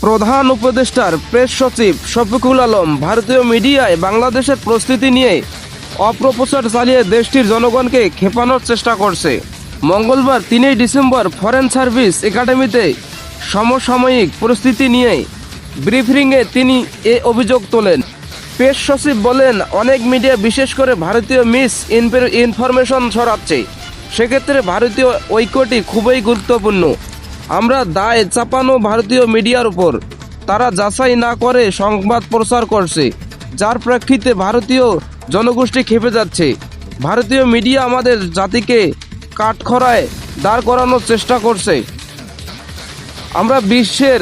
প্রধান উপদেষ্টার প্রেস সচিব শফিকুল আলম ভারতীয় মিডিয়ায় বাংলাদেশের পরিস্থিতি নিয়ে অপপ্রচার চালিয়ে দেশটির জনগণকে খেপানোর চেষ্টা করছে। মঙ্গলবার 3 ডিসেম্বর ফরেন সার্ভিস একাডেমিতে সমসাময়িক পরিস্থিতি নিয়ে ব্রিফিংয়ে তিনি এ অভিযোগ তোলেন। প্রেস সচিব বলেন, অনেক মিডিয়া বিশেষ করে ভারতীয় মিস ইনফরমেশন ছড়াচ্ছে। সেক্ষেত্রে ভারতীয় ঐক্যটি খুবই গুরুত্বপূর্ণ। আমরা দায় চাপানো ভারতীয় মিডিয়ার উপর। তারা যাচাই না করে সংবাদ প্রচার করছে, যার প্রেক্ষিতে ভারতীয় জনগোষ্ঠী খেপে যাচ্ছে। ভারতীয় মিডিয়া আমাদের জাতিকে কাঠখড়ায় দাঁড় করানোর চেষ্টা করছে। আমরা বিশ্বের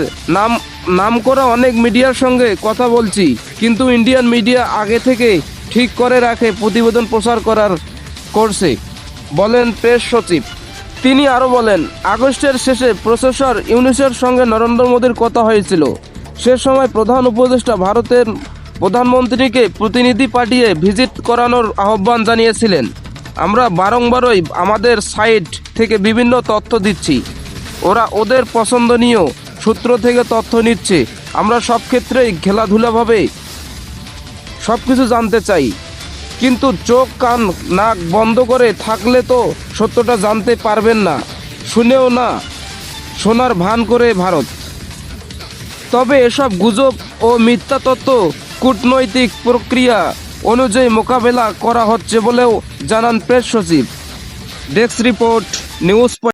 নামকরা অনেক মিডিয়ার সঙ্গে কথা বলছি, কিন্তু ইন্ডিয়ান মিডিয়া আগে থেকে ঠিক করে রাখে প্রতিবেদন প্রচার করছে, বলেন প্রেস সচিব। তিনি আরও বলেন, আগস্টের শেষে প্রফেসর ইউনূসের সঙ্গে নরেন্দ্র মোদীর কথা হয়েছিল। সে সময় প্রধান উপদেষ্টা ভারতের প্রধানমন্ত্রীকে প্রতিনিধি পাঠিয়ে ভিজিট করানোর আহ্বান জানিয়েছিলেন। আমরা বারংবারই আমাদের সাইট থেকে বিভিন্ন তথ্য দিচ্ছি। ওরা ওদের পছন্দনীয় সূত্র থেকে তথ্য নিচ্ছে। আমরা সব ক্ষেত্রেই খেলাধুলাভাবে সব কিছু জানতে চাই, কিন্তু চোখ কান নাক বন্ধ করে থাকলে তো সত্যটা জানতে পারবেন না, শুনেও না শোনার ভান করে ভারত। তবে এসব গুজব ও মিথ্যা তথ্য কূটনৈতিক প্রক্রিয়া অনুযায়ী মোকাবেলা করা হচ্ছে বলেও জানান প্রেস সচিব। Desk report, news.